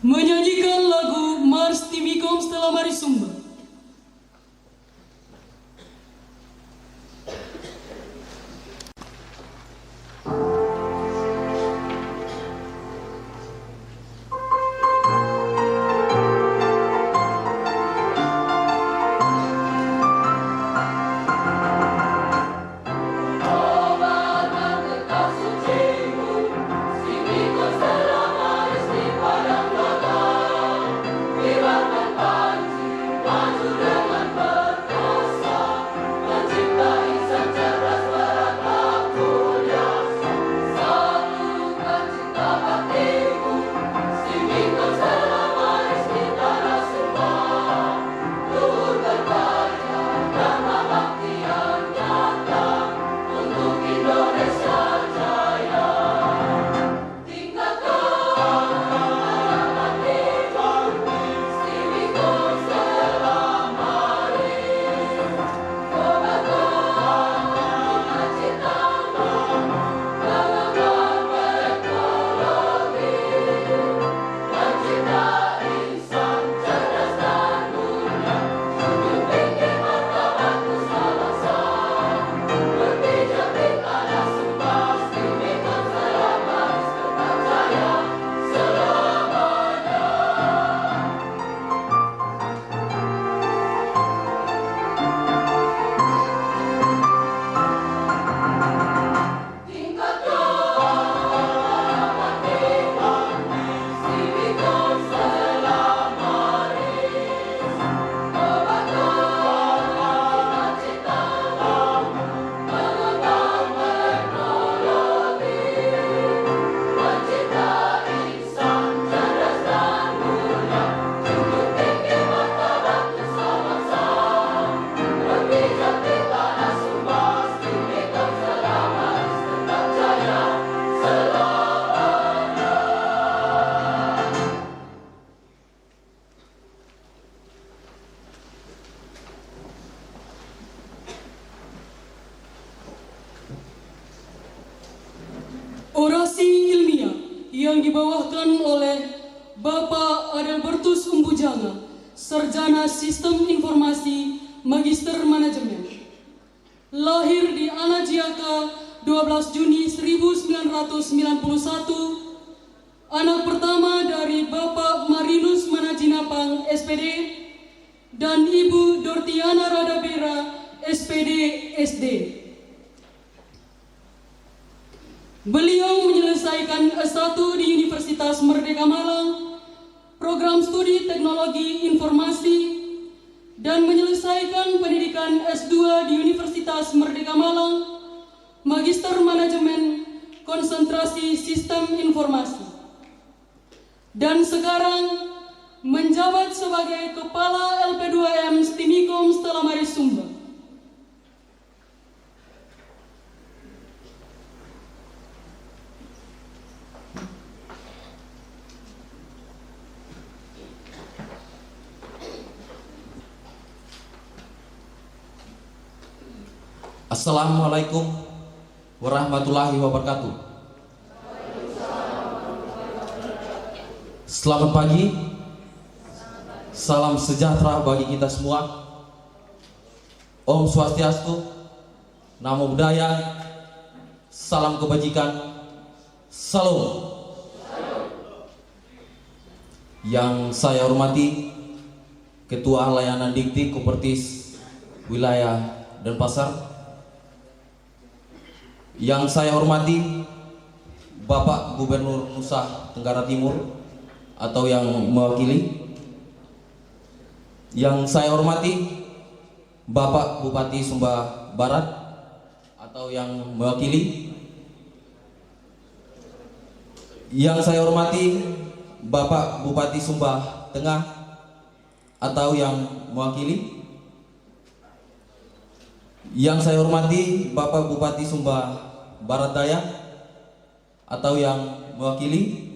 menyanyikan lagu Mars Timikom Stella Maris Sumba. Orasi ilmiah yang dibawakan oleh Bapak Adelbertus Umbujanga, Sarjana Sistem Informasi, Magister Manajemen. Lahir di Anajiaka 12 Juni 1991, anak pertama dari Bapak Marinus Manajinapang, SPD, dan Ibu Dortiana Radabera, SPD, SD. Beliau menyelesaikan S1 di Universitas Merdeka Malang, program studi teknologi informasi, dan menyelesaikan pendidikan S2 di Universitas Merdeka Malang, Magister Manajemen Konsentrasi Sistem Informasi. Dan sekarang menjabat sebagai Kepala LP2M Stimikom Stella Maris Sumba. Assalamualaikum warahmatullahi wabarakatuh. Selamat pagi, salam sejahtera bagi kita semua. Om Swastiastu, Namo Buddhaya, salam kebajikan, salam. Yang saya hormati Ketua Layanan Dikti Kopertis Wilayah Denpasar, yang saya hormati Bapak Gubernur Nusa Tenggara Timur atau yang mewakili, yang saya hormati Bapak Bupati Sumba Barat atau yang mewakili, yang saya hormati Bapak Bupati Sumba Tengah atau yang mewakili, yang saya hormati Bapak Bupati Sumba Barat Daya atau yang mewakili,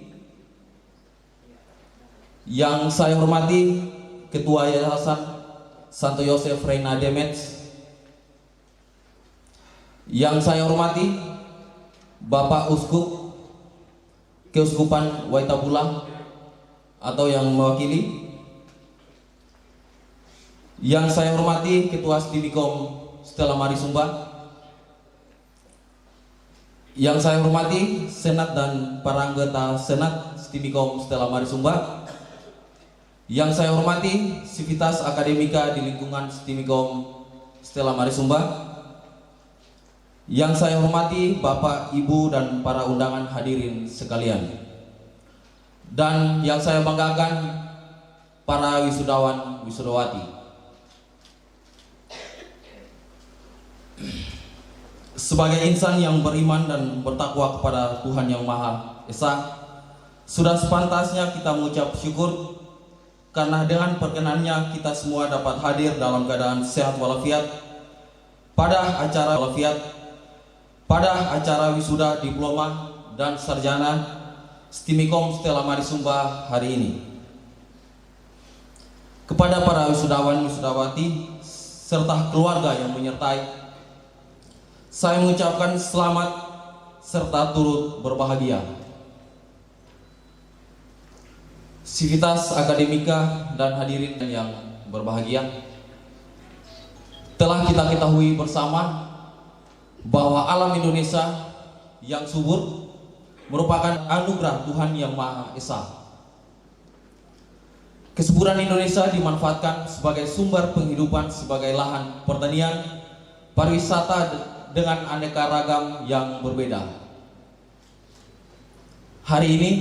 yang saya hormati Ketua Yayasan Santo Yosef Reina Demets, yang saya hormati Bapak Uskup Keuskupan Waitabula atau yang mewakili. Yang saya hormati Ketua Stimikom Stella Marisumba, yang saya hormati Senat dan para anggota Senat Stimikom Stella Marisumba, yang saya hormati Sivitas Akademika di lingkungan Stimikom Stella Marisumba, yang saya hormati Bapak, Ibu, dan para undangan hadirin sekalian, dan yang saya banggakan para wisudawan wisudawati. Sebagai insan yang beriman dan bertakwa kepada Tuhan Yang Maha Esa, sudah sepantasnya kita mengucap syukur karena dengan perkenannya kita semua dapat hadir dalam keadaan sehat walafiat pada acara wisuda diploma dan sarjana Stimikom Stella Marisumba hari ini. Kepada para wisudawan wisudawati serta keluarga yang menyertai, saya mengucapkan selamat serta turut berbahagia. Sivitas Akademika dan hadirin yang berbahagia, telah kita ketahui bersama bahwa alam Indonesia yang subur merupakan anugerah Tuhan Yang Maha Esa. Kesuburan Indonesia dimanfaatkan sebagai sumber penghidupan, sebagai lahan pertanian, pariwisata dengan aneka ragam yang berbeda. Hari ini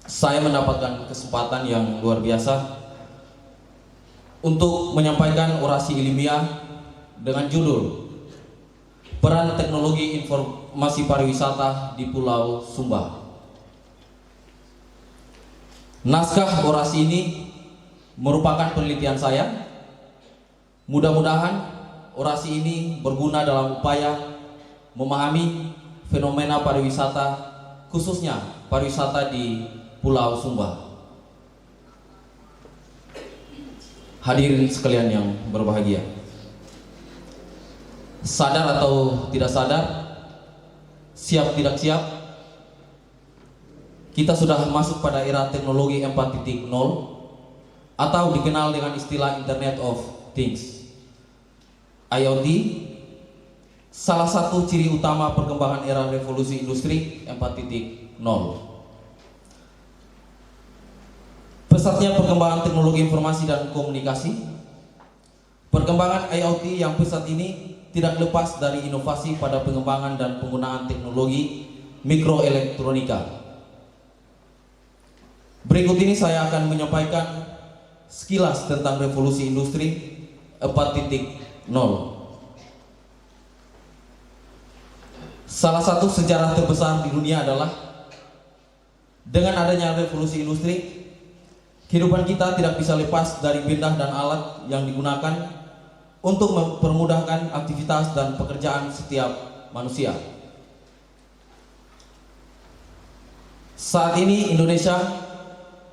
saya mendapatkan kesempatan yang luar biasa untuk menyampaikan orasi ilmiah dengan judul Peran Teknologi Informasi Pariwisata di Pulau Sumba. Naskah orasi ini merupakan penelitian saya. Mudah-mudahan orasi ini berguna dalam upaya memahami fenomena pariwisata, khususnya pariwisata di Pulau Sumba. Hadirin sekalian yang berbahagia, sadar atau tidak sadar, siap tidak siap, kita sudah masuk pada era teknologi 4.0 atau dikenal dengan istilah Internet of Things. IoT, salah satu ciri utama perkembangan era revolusi industri 4.0. Pesatnya perkembangan teknologi informasi dan komunikasi, perkembangan IoT yang pesat ini tidak lepas dari inovasi pada pengembangan dan penggunaan teknologi mikroelektronika. Berikut ini saya akan menyampaikan sekilas tentang revolusi industri 4.0. Salah satu sejarah terbesar di dunia adalah dengan adanya revolusi industri, kehidupan kita tidak bisa lepas dari benda dan alat yang digunakan untuk mempermudahkan aktivitas dan pekerjaan setiap manusia. Saat ini Indonesia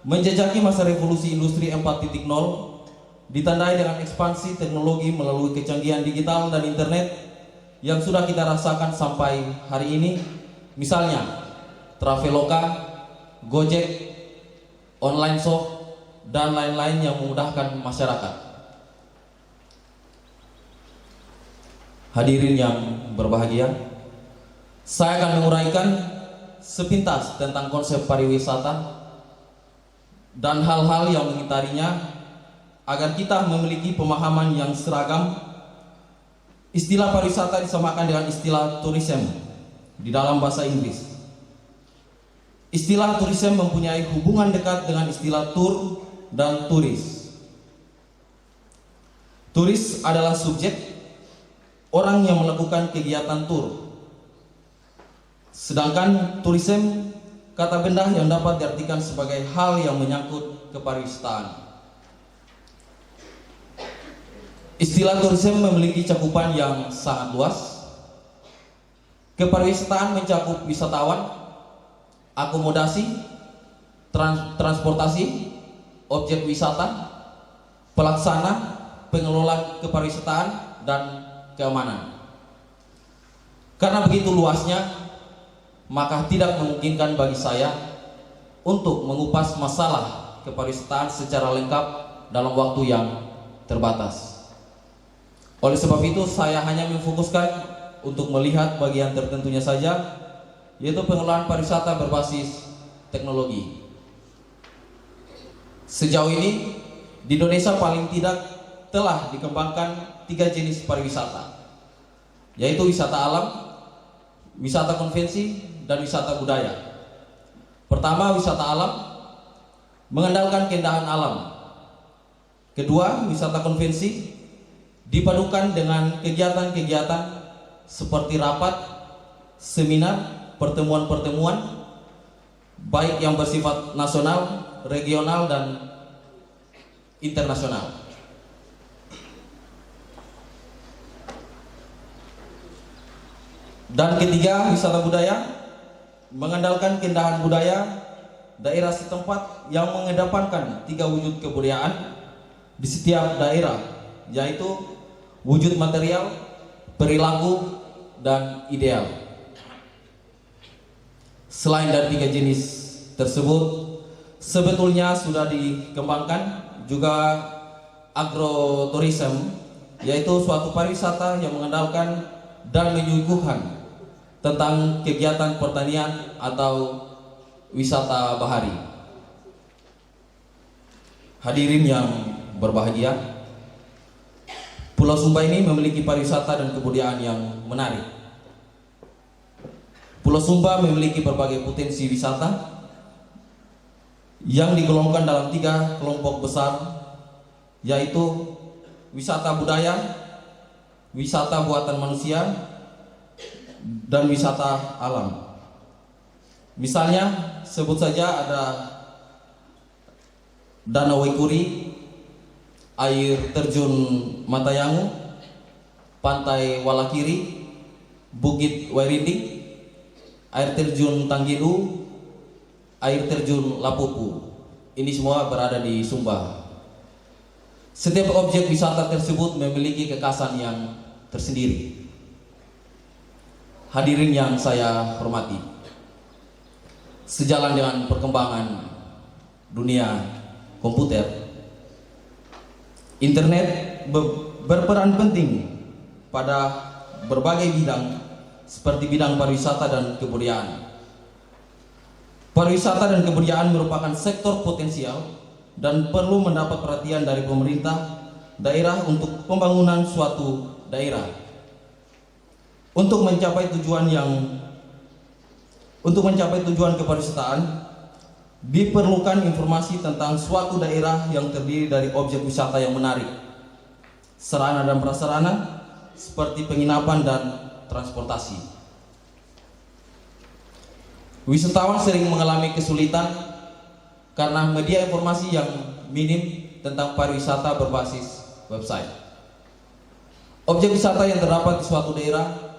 menjajaki masa revolusi industri 4.0 ditandai dengan ekspansi teknologi melalui kecanggihan digital dan internet yang sudah kita rasakan sampai hari ini, misalnya Traveloka, Gojek, online shop, dan lain-lain yang memudahkan masyarakat. Hadirin yang berbahagia, saya akan menguraikan sepintas tentang konsep pariwisata dan hal-hal yang mengitarinya agar kita memiliki pemahaman yang seragam. Istilah pariwisata disamakan dengan istilah tourism di dalam bahasa Inggris. Istilah tourism mempunyai hubungan dekat dengan istilah tour dan turis. Turis adalah subjek, orang yang melakukan kegiatan tur. Sedangkan tourism kata benda yang dapat diartikan sebagai hal yang menyangkut kepariwisataan. Istilah tourism memiliki cakupan yang sangat luas. Kepariwisataan mencakup wisatawan, akomodasi, transportasi, objek wisata, pelaksana, pengelola kepariwisataan, dan keamanan. Karena begitu luasnya, maka tidak memungkinkan bagi saya untuk mengupas masalah kepariwisataan secara lengkap dalam waktu yang terbatas. Oleh sebab itu, saya hanya memfokuskan untuk melihat bagian tertentunya saja, yaitu pengelolaan pariwisata berbasis teknologi. Sejauh ini, di Indonesia paling tidak telah dikembangkan 3 jenis pariwisata, yaitu wisata alam, wisata konvensi, dan wisata budaya. Pertama, wisata alam, mengandalkan keindahan alam. Kedua, wisata konvensi, dipadukan dengan kegiatan-kegiatan seperti rapat, seminar, pertemuan-pertemuan, baik yang bersifat nasional, regional, dan internasional. Dan ketiga, wisata budaya, mengandalkan keindahan budaya daerah setempat yang mengedepankan 3 wujud kebudayaan di setiap daerah, yaitu wujud material, perilaku, dan ideal. Selain dari 3 jenis tersebut, sebetulnya sudah dikembangkan juga agrotourism, yaitu suatu pariwisata yang mengandalkan dan menyuguhkan tentang kegiatan pertanian atau wisata bahari. Hadirin yang berbahagia, Pulau Sumba ini memiliki pariwisata dan kebudayaan yang menarik. Pulau Sumba memiliki berbagai potensi wisata yang digolongkan dalam 3 kelompok besar, yaitu wisata budaya, wisata buatan manusia, dan wisata alam. Misalnya, sebut saja ada Danau Waikuri, air terjun Matayangu, Pantai Walakiri, Bukit Wairinding, air terjun Tanggilu, air terjun Lapupu. Ini semua berada di Sumba. Setiap objek wisata tersebut memiliki kekhasan yang tersendiri. Hadirin yang saya hormati, sejalan dengan perkembangan dunia komputer, internet berperan penting pada berbagai bidang seperti bidang pariwisata dan kebudayaan. Pariwisata dan kebudayaan merupakan sektor potensial dan perlu mendapat perhatian dari pemerintah daerah untuk pembangunan suatu daerah. Untuk mencapai tujuan kepariwisataan, diperlukan informasi tentang suatu daerah yang terdiri dari objek wisata yang menarik, sarana dan prasarana seperti penginapan dan transportasi. Wisatawan sering mengalami kesulitan karena media informasi yang minim tentang pariwisata berbasis website. Objek wisata yang terdapat di suatu daerah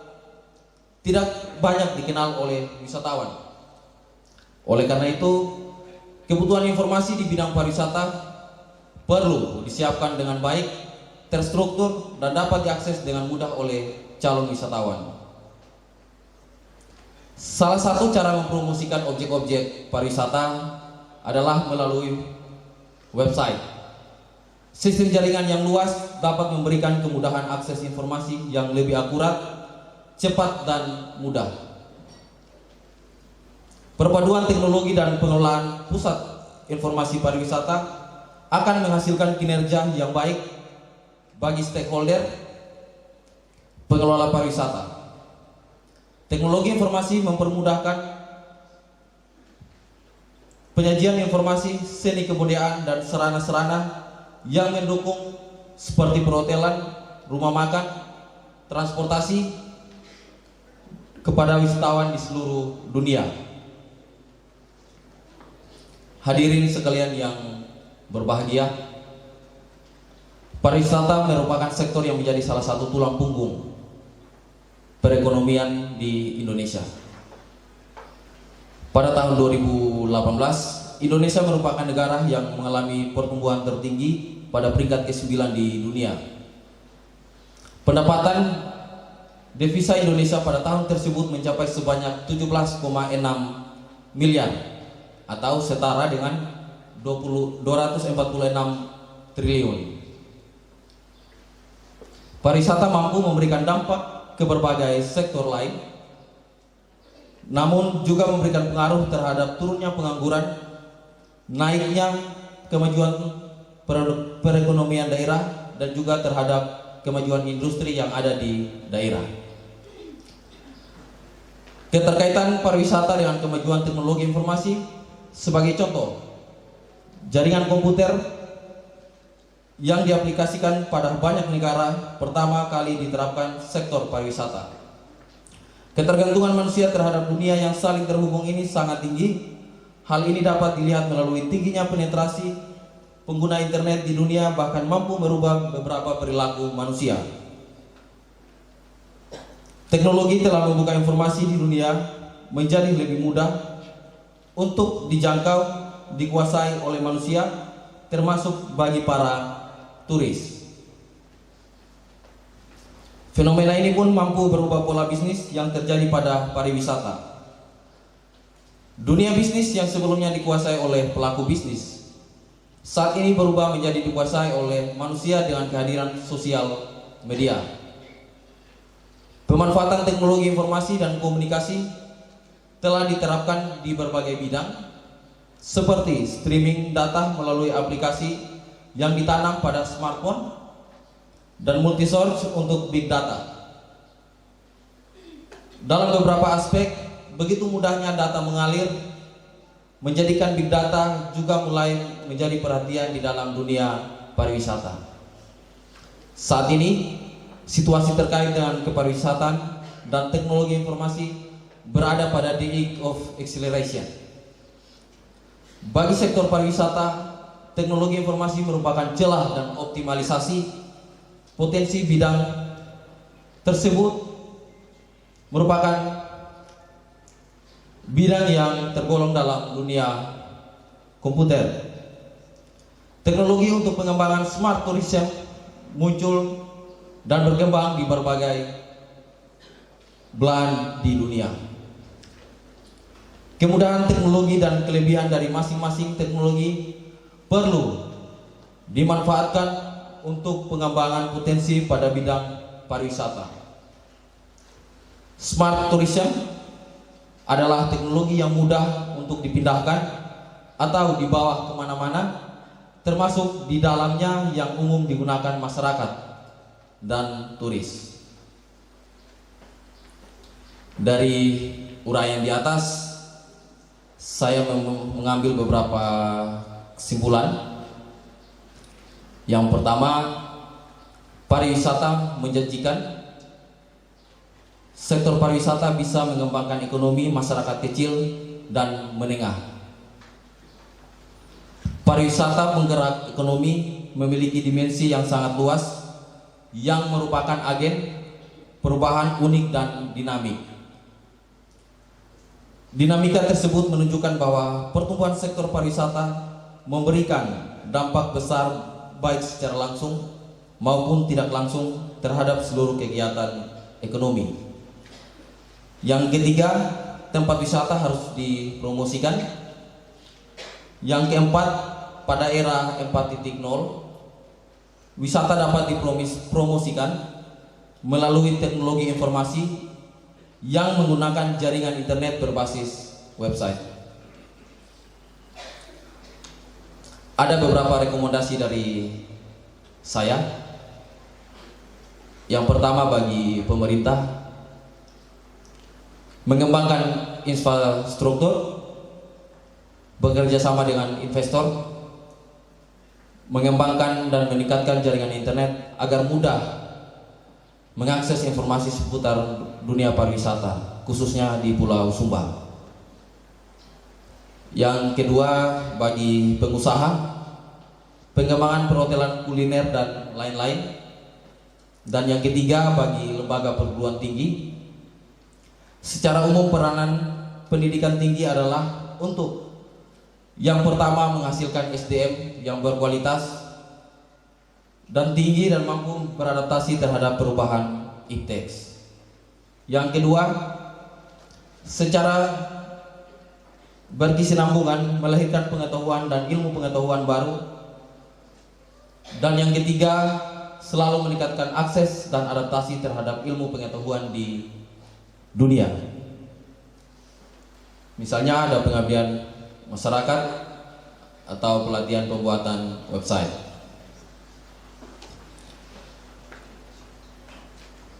tidak banyak dikenal oleh wisatawan. Oleh karena itu, kebutuhan informasi di bidang pariwisata perlu disiapkan dengan baik, terstruktur, dan dapat diakses dengan mudah oleh calon wisatawan. Salah satu cara mempromosikan objek-objek pariwisata adalah melalui website. Sistem jaringan yang luas dapat memberikan kemudahan akses informasi yang lebih akurat, cepat, dan mudah. Perpaduan teknologi dan pengelolaan pusat informasi pariwisata akan menghasilkan kinerja yang baik bagi stakeholder pengelola pariwisata. Teknologi informasi mempermudahkan penyajian informasi, seni kebudayaan, dan sarana-sarana yang mendukung seperti perhotelan, rumah makan, transportasi kepada wisatawan di seluruh dunia. Hadirin sekalian yang berbahagia, pariwisata merupakan sektor yang menjadi salah satu tulang punggung perekonomian di Indonesia. Pada tahun 2018, Indonesia merupakan negara yang mengalami pertumbuhan tertinggi pada peringkat ke-9 di dunia. Pendapatan devisa Indonesia pada tahun tersebut mencapai sebanyak 17,6 miliar atau setara dengan 246 triliun. Pariwisata mampu memberikan dampak ke berbagai sektor lain, namun juga memberikan pengaruh terhadap turunnya pengangguran, naiknya kemajuan perekonomian daerah, dan juga terhadap kemajuan industri yang ada di daerah. Keterkaitan pariwisata dengan kemajuan teknologi informasi, sebagai contoh, jaringan komputer yang diaplikasikan pada banyak negara pertama kali diterapkan sektor pariwisata. Ketergantungan manusia terhadap dunia yang saling terhubung ini sangat tinggi. Hal ini dapat dilihat melalui tingginya penetrasi pengguna internet di dunia, bahkan mampu merubah beberapa perilaku manusia. Teknologi telah membuka informasi di dunia menjadi lebih mudah untuk dijangkau, dikuasai oleh manusia, termasuk bagi para turis. Fenomena ini pun mampu berubah pola bisnis yang terjadi pada pariwisata. Dunia bisnis yang sebelumnya dikuasai oleh pelaku bisnis, saat ini berubah menjadi dikuasai oleh manusia dengan kehadiran sosial media. Pemanfaatan teknologi informasi dan komunikasi telah diterapkan di berbagai bidang, seperti streaming data melalui aplikasi yang ditanam pada smartphone dan multi-source untuk big data. Dalam beberapa aspek, begitu mudahnya data mengalir, menjadikan big data juga mulai menjadi perhatian di dalam dunia pariwisata. Saat ini, situasi terkait dengan kepariwisataan dan teknologi informasi berada pada the age of acceleration. Bagi sektor pariwisata, teknologi informasi merupakan celah dan optimalisasi potensi bidang tersebut merupakan bidang yang tergolong dalam dunia komputer. Teknologi untuk pengembangan smart tourism muncul dan berkembang di berbagai belahan di dunia. Kemudahan teknologi dan kelebihan dari masing-masing teknologi perlu dimanfaatkan untuk pengembangan potensi pada bidang pariwisata. Smart tourism adalah teknologi yang mudah untuk dipindahkan atau dibawa kemana-mana, termasuk di dalamnya yang umum digunakan masyarakat dan turis. Dari uraian di atas, saya mengambil beberapa kesimpulan. Yang pertama, pariwisata menjanjikan. Sektor pariwisata bisa mengembangkan ekonomi masyarakat kecil dan menengah. Pariwisata penggerak ekonomi memiliki dimensi yang sangat luas, yang merupakan agen perubahan unik dan dinamik. Dinamika tersebut menunjukkan bahwa pertumbuhan sektor pariwisata memberikan dampak besar baik secara langsung maupun tidak langsung terhadap seluruh kegiatan ekonomi. Yang ketiga, tempat wisata harus dipromosikan. Yang keempat, pada era 4.0, wisata dapat dipromosikan melalui teknologi informasi yang menggunakan jaringan internet berbasis website. Ada beberapa rekomendasi dari saya. Yang pertama, bagi pemerintah, mengembangkan infrastruktur, bekerja sama dengan investor, mengembangkan dan meningkatkan jaringan internet agar mudah mengakses informasi seputar dunia pariwisata, khususnya di Pulau Sumba. Yang kedua, bagi pengusaha, pengembangan perhotelan kuliner dan lain-lain. Dan yang ketiga, bagi lembaga perguruan tinggi, secara umum peranan pendidikan tinggi adalah untuk yang pertama menghasilkan SDM yang berkualitas dan tinggi dan mampu beradaptasi terhadap perubahan iptex. Yang kedua, secara berkesinambungan, melahirkan pengetahuan dan ilmu pengetahuan baru. Dan yang ketiga, selalu meningkatkan akses dan adaptasi terhadap ilmu pengetahuan di dunia. Misalnya ada pengabdian masyarakat atau pelatihan pembuatan website.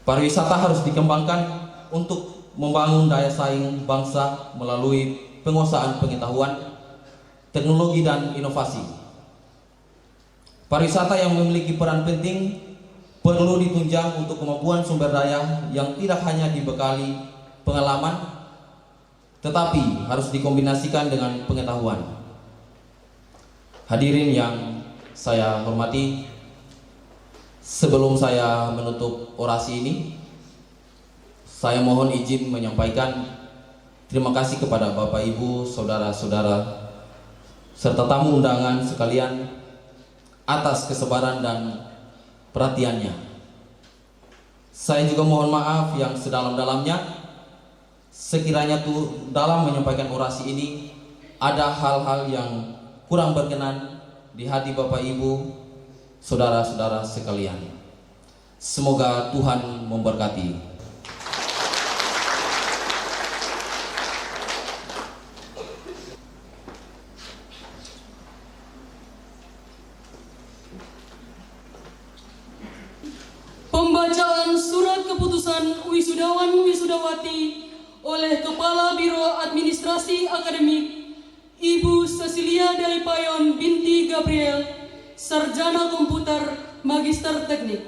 Pariwisata harus dikembangkan untuk membangun daya saing bangsa melalui penguasaan pengetahuan, teknologi dan inovasi. Pariwisata yang memiliki peran penting perlu ditunjang untuk kemampuan sumber daya yang tidak hanya dibekali pengalaman, tetapi harus dikombinasikan dengan pengetahuan. Hadirin yang saya hormati, sebelum saya menutup orasi ini, saya mohon izin menyampaikan terima kasih kepada Bapak Ibu, saudara-saudara, serta tamu undangan sekalian atas kesabaran dan perhatiannya. Saya juga mohon maaf yang sedalam-dalamnya sekiranya tuh dalam menyampaikan orasi ini ada hal-hal yang kurang berkenan di hati Bapak Ibu, saudara-saudara sekalian. Semoga Tuhan memberkati. Pembacaan surat keputusan wisudawan wisudawati oleh Kepala Biro Administrasi Akademik Ibu Cecilia Daipayon binti Gabriel, Sarjana Komputer, Magister Teknik.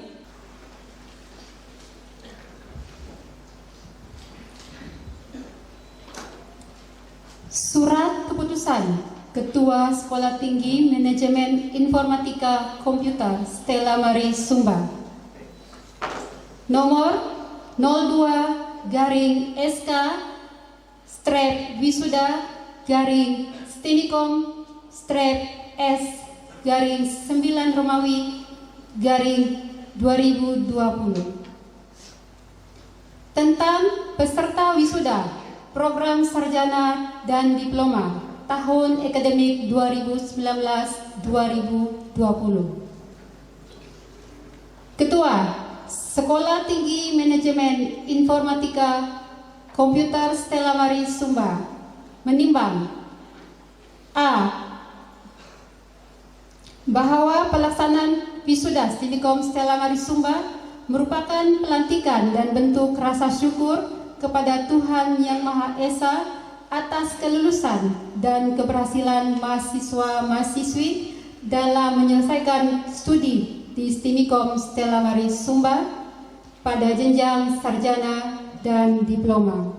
Surat keputusan Ketua Sekolah Tinggi Manajemen Informatika Komputer Stella Maris Sumba nomor 02-S/Wisuda/9 Romawi/2020 tentang peserta wisuda program sarjana dan diploma tahun akademik 2019-2020. Ketua Sekolah Tinggi Manajemen Informatika Komputer Stella Maris Sumba menimbang A. Bahwa pelaksanaan wisuda Stinikom Stella Maris Sumba merupakan pelantikan dan bentuk rasa syukur kepada Tuhan Yang Maha Esa atas kelulusan dan keberhasilan mahasiswa-mahasiswi dalam menyelesaikan studi di Stinikom Stella Maris Sumba pada jenjang sarjana dan diploma.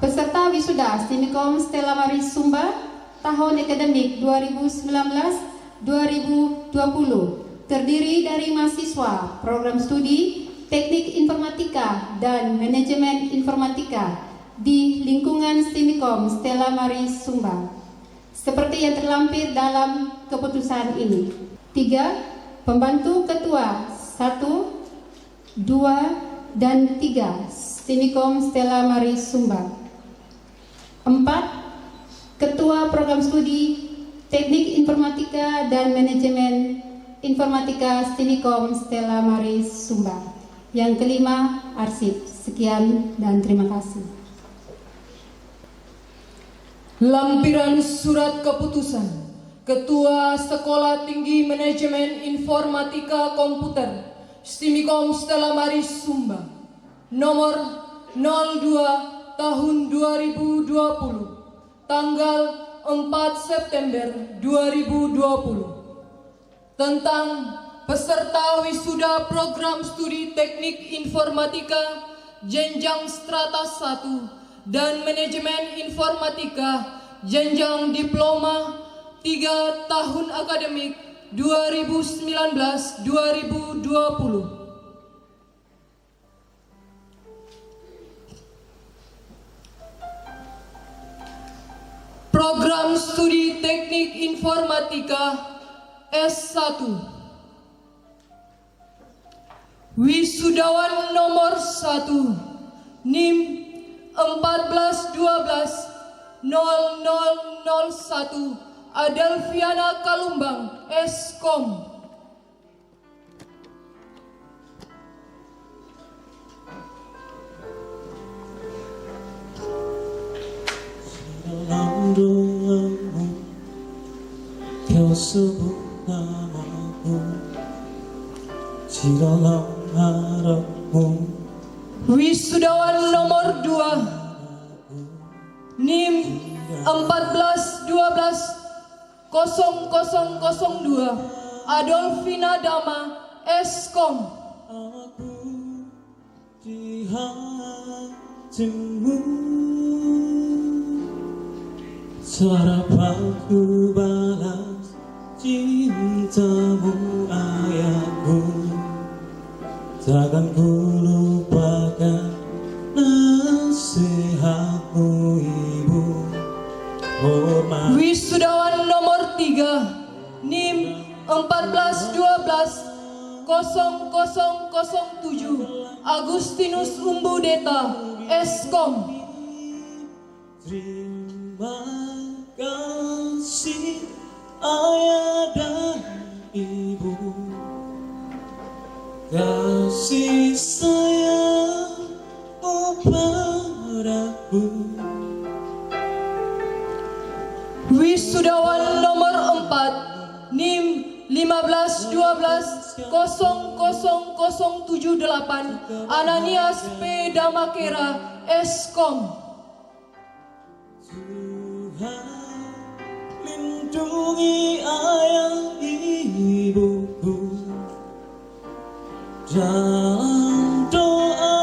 Peserta wisuda Stinikom Stella Maris Sumba tahun akademik 2019-2020 terdiri dari mahasiswa program studi Teknik Informatika dan Manajemen Informatika di lingkungan Stinikom Stella Maris Sumba seperti yang terlampir dalam keputusan ini. 3. Pembantu Ketua 1, 2, dan 3 Stinikom Stella Maris Sumba. 4. Ketua Program Studi Teknik Informatika dan Manajemen Informatika Stinikom Stella Maris Sumba. Yang kelima, arsip. Sekian dan terima kasih. Lampiran surat keputusan Ketua Sekolah Tinggi Manajemen Informatika Komputer Stinikom Stella Maris Sumba nomor 02 tahun 2020 tanggal 4 September 2020 tentang peserta wisuda program studi Teknik Informatika jenjang strata 1 dan Manajemen Informatika jenjang diploma 3 tahun akademik 2019-2020. Program Studi Teknik Informatika S1. Wisudawan nomor 1 NIM 1412 0001 Adelviana Kalumbang, Eskom. Dalam doamu, kau sebut namaku, di dalam harapmu. Wisudawan nomor 2 NIM 14120002 Adolfina Dama, Eskom. Aku di hatimu, harapanku balas cintamu ayahku, takkan ku lupakan nasihatmu ibu. Hormat Wisudawan nomor 3 NIM 14120007 Agustinus Umbu Deta, Eskom. terima kasih ayah dan ibu, kasih sayangmu padaku. Wisudawan nomor 4 NIM 15120078 Ananias P. Damakera, Eskom. Tuhan lindungi ayah ibuku dalam doa.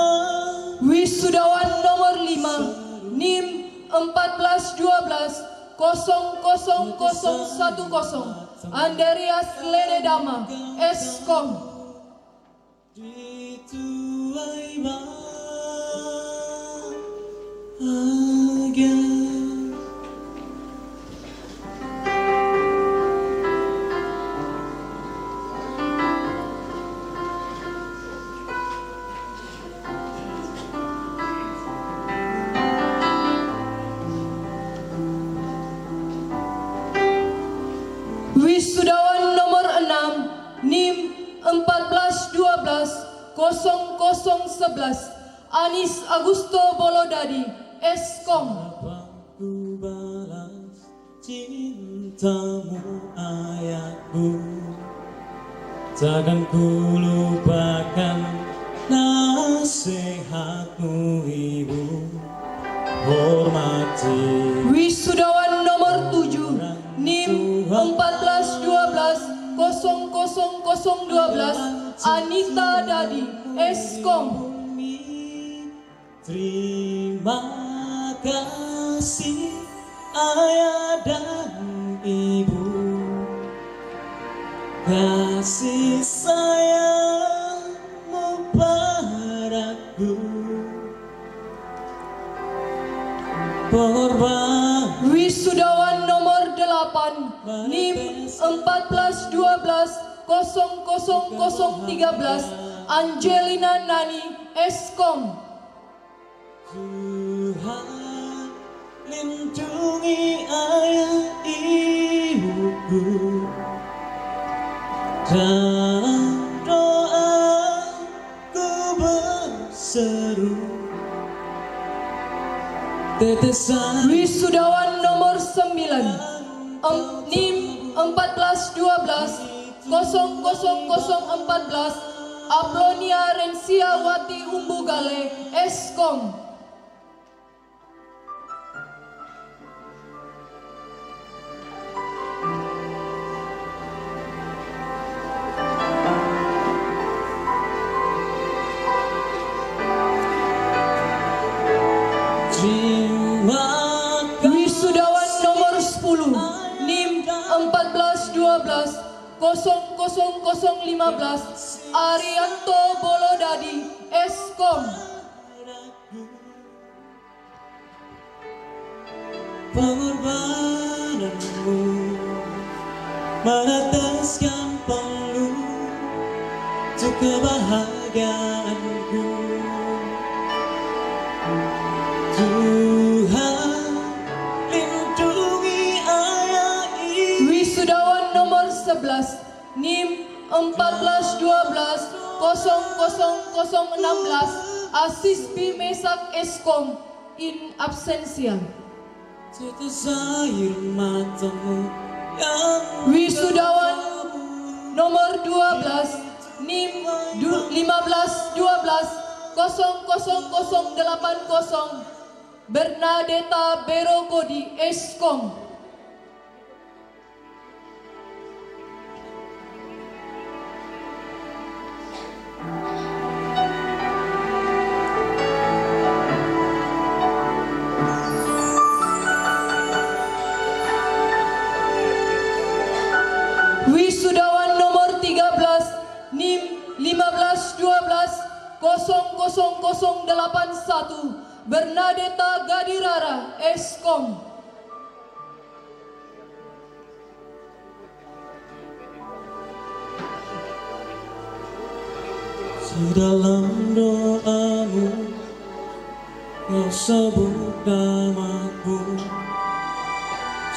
Wisudawan nomor 5 NIM 14120010 Andreas Lededama, Eskom. Dituai bahagia. Wisudawan nomor 6 NIM 14120011 Anis Agusto Bolodadi, Eskom. Ku balas cintamu ayahku, takkan ku lupakan nasihatmu ibu. Hormati Wisudawan nomor 7 NIM 14120012 Anita Dadi, Eskom. terima kasih ayah dan ibu, kasih sayangmu padaku. Korban Wisudawan nomor 8 NIM 14120013 Angelina Nani, Eskom. Tuhan lindungi ayah ibuku dalam doaku berseru. Tetesan Wisudawan nomor 9 NIM 14120014 Aplonia Rensiawati Umbugale, Eskom. Wisudawan nomor 10 NIM 14120015 Arianto Bolodadi, Eskom. Pengorbananmu menetaskan peluh untuk kebahagiaanku. Tuhan 11 NIM 1412 00016 Asis B Mesak Eskom in absentia. Tetes air matamu yang Wisudawan nomor 12 NIM 1512 00080 Bernadetta Berokodi Eskom. Wisudawan nomor 13 NIM 1512 00081 Bernadetta Gadirara Eskom. Sedalam doamu kau sebut namaku,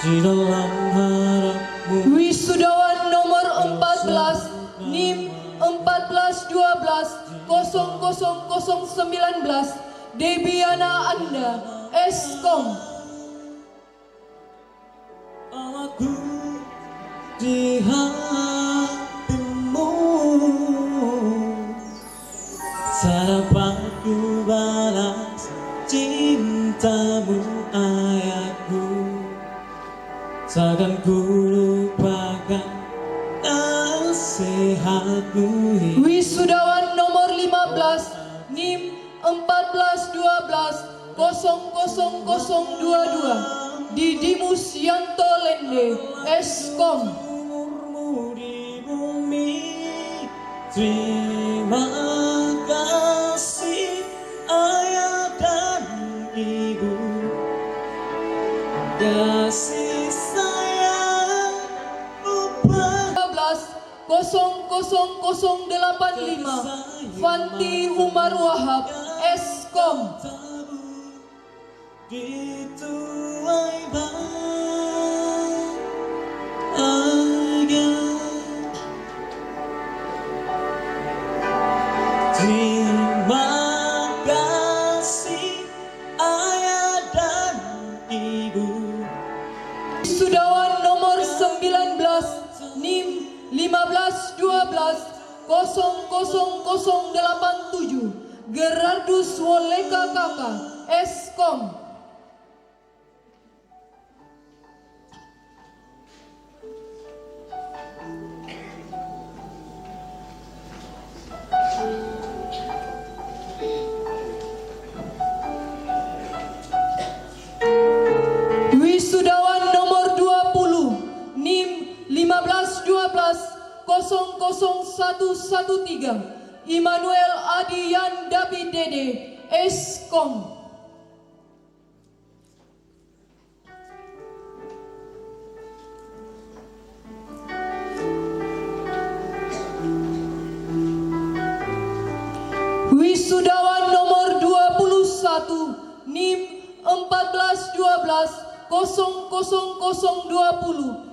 di dalam harapmu Wisudawan nomor 14 NIM 1412 00019 Debiana Anda Eskom. aku di hatimu, sarapanku balas cintamu ayahku, takkan ku lupakan nasihatmu. Wisudawan nomor 15 NIM 1412 00022 Didimus Yanto Lende Eskom. Umurmu di bumi, terima kasih ayah dan ibu, kasih sayang upah 00085 Fanti Umar Wahab Eskom. dituai bahagia. Terima kasih ayah dan ibu. Wisudawan nomor 19 NIM 1512 00087 Gerardus Woleka Kakak Eskom. Wisudawan nomor 20 NIM 1512 00113 Immanuel Adian David Dede Eskom. Wisudawan nomor 21 NIM 1412 00020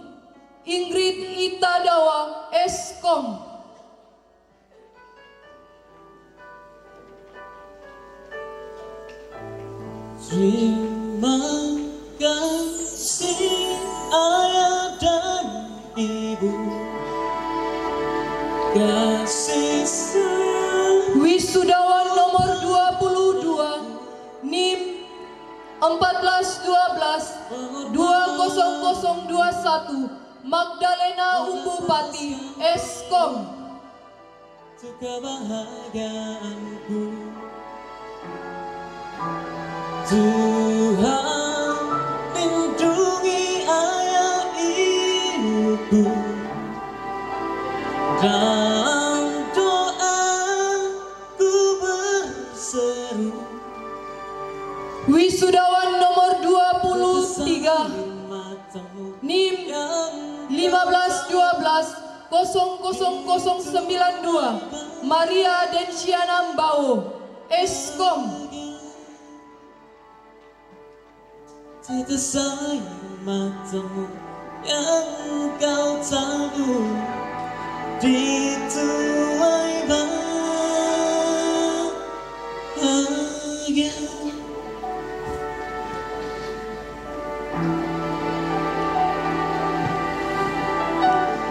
Ingrid Itadawa Eskom. Terima kasih ayah dan ibu, kasih sayang. Wisudawan nomor 22 NIM 1412 20021 Magdalena Umbupati Eskom. Untuk kebahagiaanku, Tuhan lindungi ayah ibuku, dalam doaku berseru. Wisudawan nomor 23 NIM 1512 00092 Maria Densiana Mbao Eskom. Tetes air matamu yang kau tabur di tuai bahagia.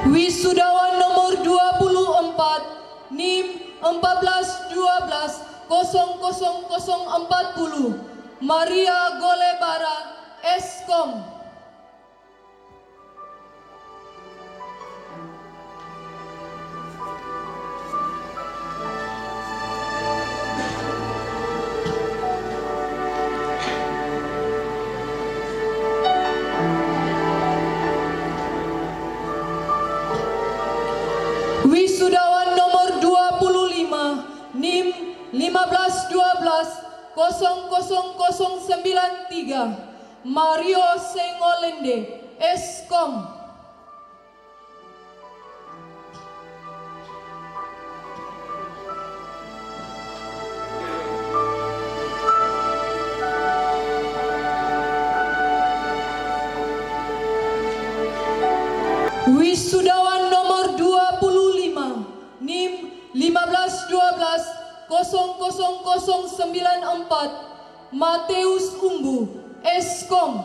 Wisudawan nomor 24 NIM 14120040 Maria Golebara Eskom. Wisudawan nomor 25 NIM 15120093 Mario Sengolende Eskom. Wisudawan nomor 25 NIM 15120094 Mateus Umbu Eskom.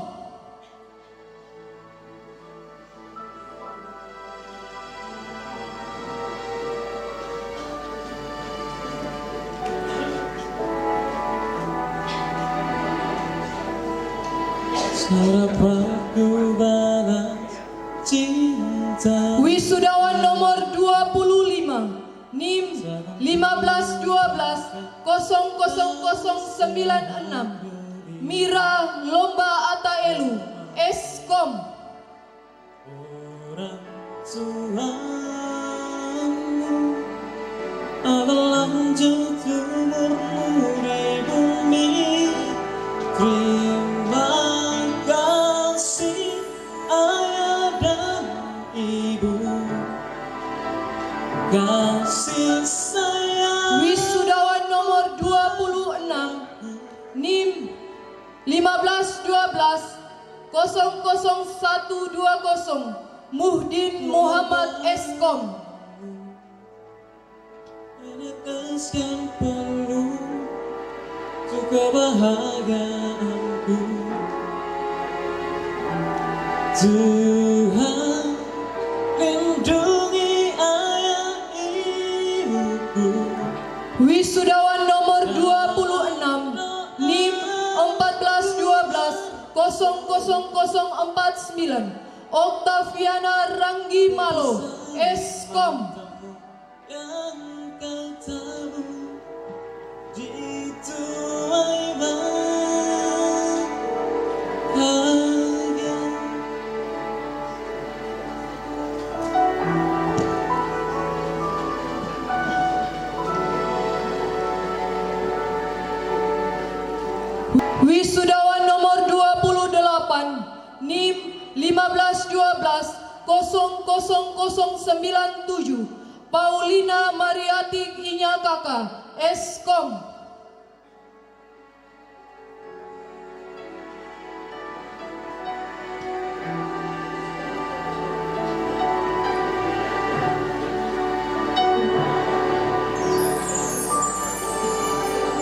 Harapanku balas cinta. Wisudawan nomor 25 NIM 15120096 Mira Lomba Ataelu Eskom. Orang tuamu adalah lanjut umurmu di bumi. Terima kasih ayah dan ibu, kasih sayang. Wisudawan nomor 26 NIM 1512000120 Muhdin Muhammad Eskom. Meneteskan penuh untuk kebahagiaanku. Tuhan lindungi ayah ibuku. Wisudawan nomor 26 NIM 14120049 Oktaviana Ranggi Malo Eskom. Yang kau tahu di tuai bahagia. Wisudawan nomor 28 NIM 15120097 Paulina Mariati Inyakaka Eskom.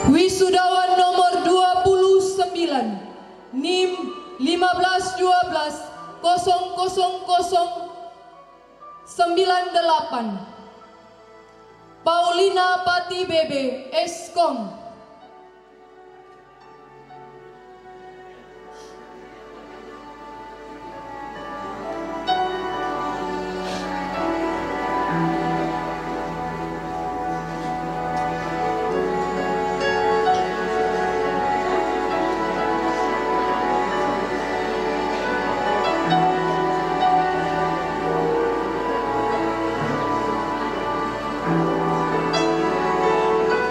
Wisudawan nomor 29 NIM 15120098 Paulina Pati Bebe Eskom.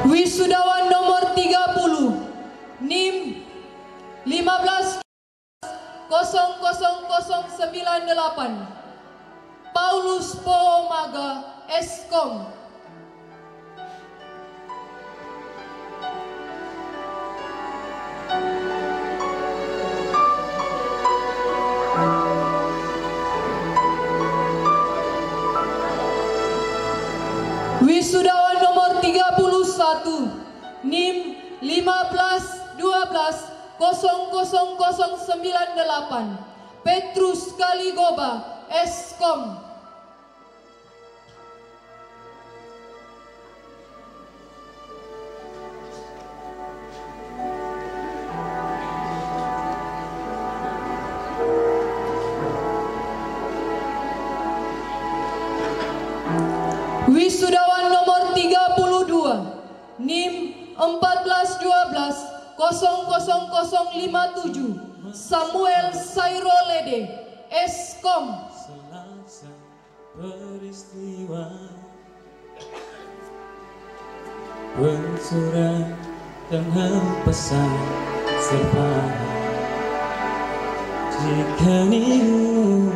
Wisudawan nomor 30 NIM 150098 Paulus Poomaga Eskom. Wisudawan nomor 31 NIM 15120098 Petrus Kaligoba Eskom. Wisudawan nomor 32 NIM 14120057 Samuel Sairolede Eskom. Selasa peristiwa Pensurat dengan pesan serta jika niru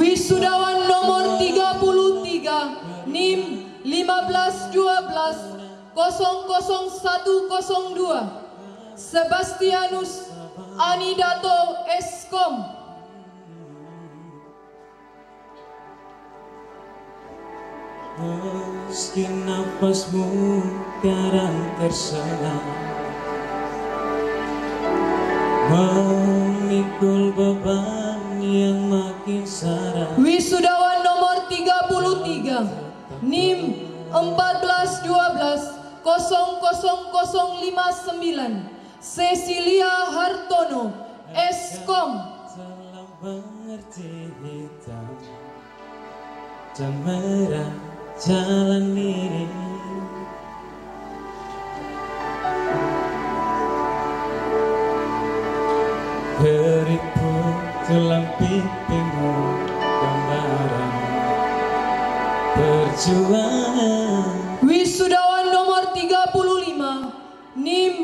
Wisudawan nomor 33 NIM 1512000102 Sebastianus Anidato Eskom. Meski nafasmu kadang tersengal memikul beban yang makin sadar. Wisudawan nomor 33 NIM 14120059 Cecilia Hartono Eskom. Telah mengerti hitam dan merah jalan ini. Beriku dalam pipimu gambaran perjuangan. Wisudawan nomor 35 NIM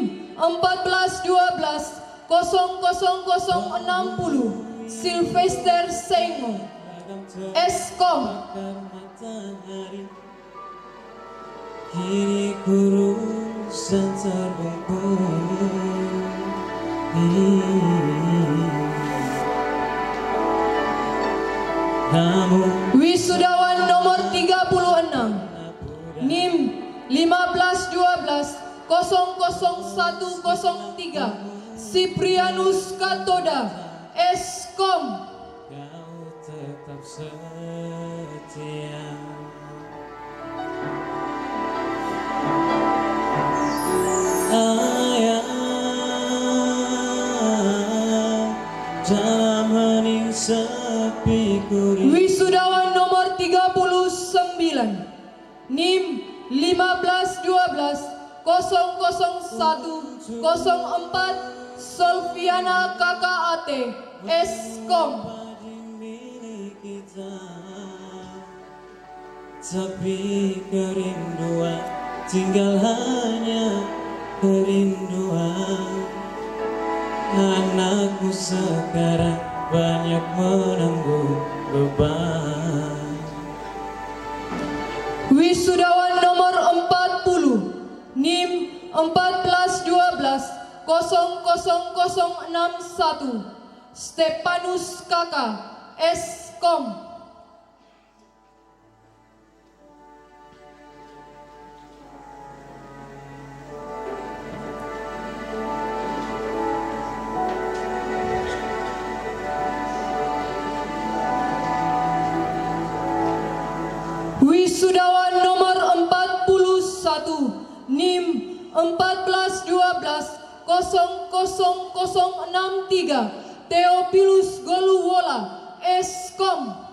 14120060 Sylvester Sengo Eskom. Matahari kini kurus dan terbungkus. Namun Wisudawan nomor 36 NIM 1512000103 Siprianus Katoda Eskom. kau tetap setia. Ayah dalam hening sepi kuring. Wisudawan nomor 39 NIM 1512000104 Solviana KKAT Eskom. Milik kita, tapi kerinduan tinggal hanya kerinduan. Anakku sekarang banyak menanggung beban. Wisudawan nomor 40 NIM 1412000061 Stepanus Kakak Eskom. Wisudawan nomor 41 NIM 1412000063 Theophilus Goluwola Eskom.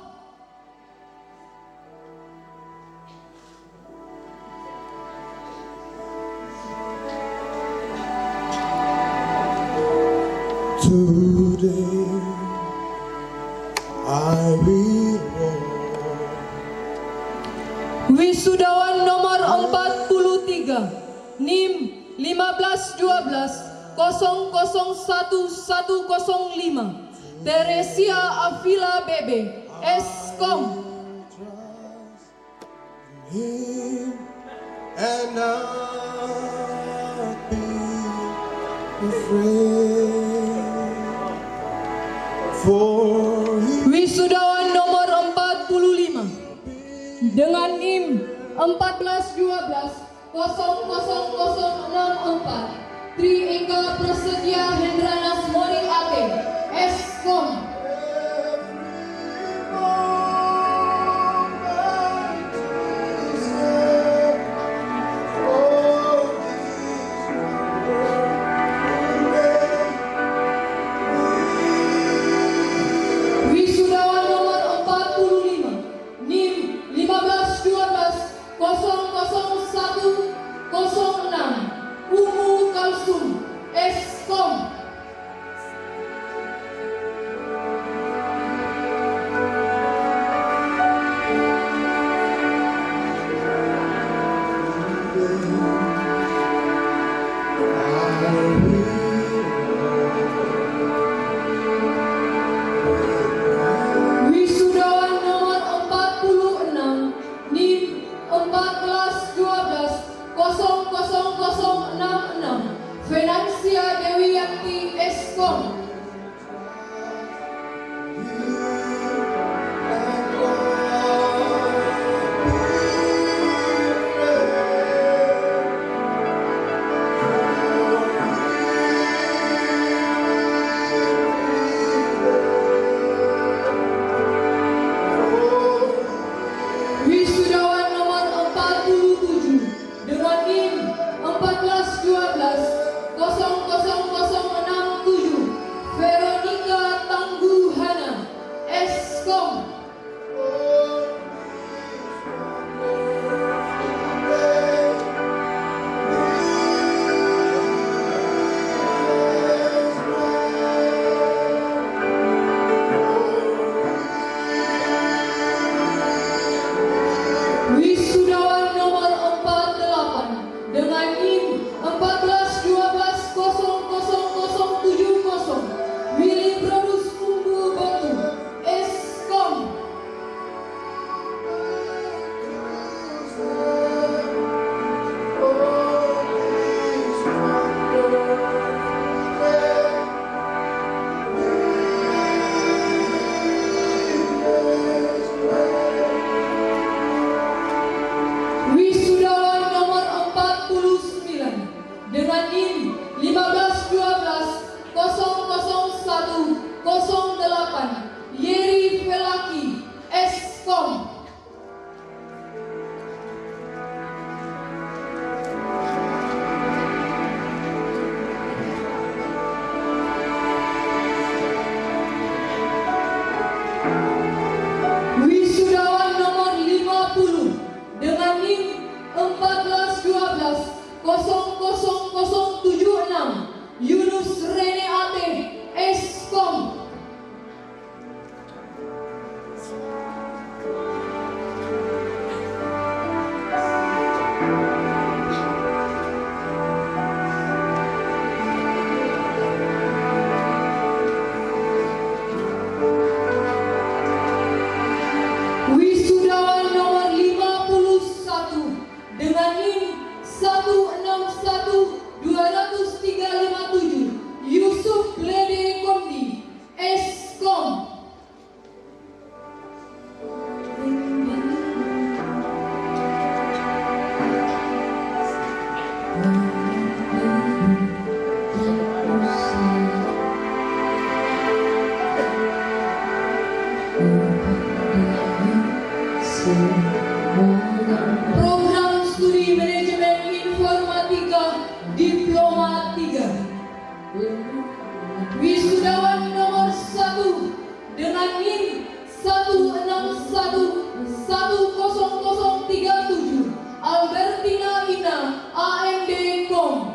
Today I will walk. Wisudawan nomor 43 NIM 1512001105 Teresia Avila Bebe Eskom. Him and not be afraid, for he Wisudawan nomor 45 dengan NIM 1412-0064 Tri Eka Prasetya Hendranas Mori Ate Eskom. Wisudawan nomor 45 NIM 1512-00106 Umu Kalsum Eskom. Wisudawan nomor 46 NIM 1412-00066 Venansia Dewi Yakti Eskom. Wisudawan nomor 47 dengan NIM 1412-00067 Veronica Tangguhana Eskom. Wisudawan nomor 48 dengan NIM 1412-00070 Willy Produce Umbu Batu Eskom. Wisudawan nomor 49 dengan NIM 1512-00108 Yeri Velaki Eskom. Wisudawan nomor 50 dengan NIM 1412-00076 Yunus Rene Ate Eskom. Wisudawan nomor 51 dengan NIM 16120357 Yusuf Lede Kondi Eskom. Program Studi Manajemen Informatika Diploma 3 Wisudawan nomor 1 dengan NIM 16110037 Albertina Ina AMD Kom.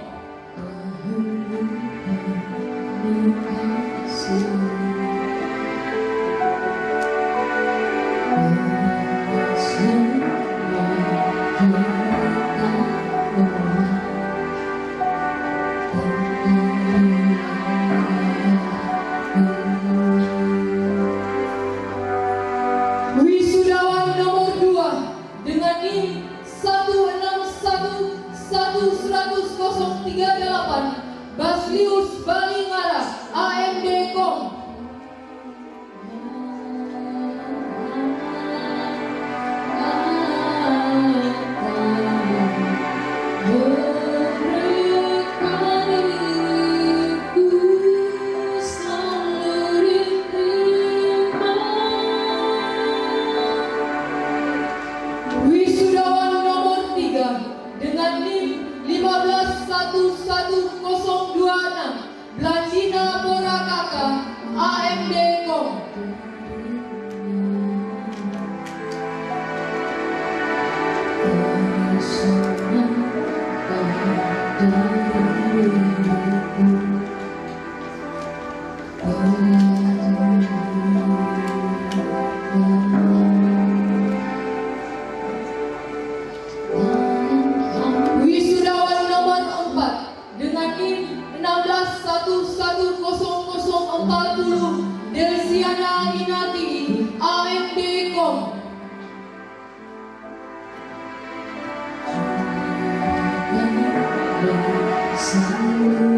Wisudawan nomor 2 dengan NIM 16110038 Baslius Balingara AMD Kom. Wisata AMD Kom. Wisudawan nomor 4 dengan NIM 16110040 Delsiana Inati AMD Kom. Selalu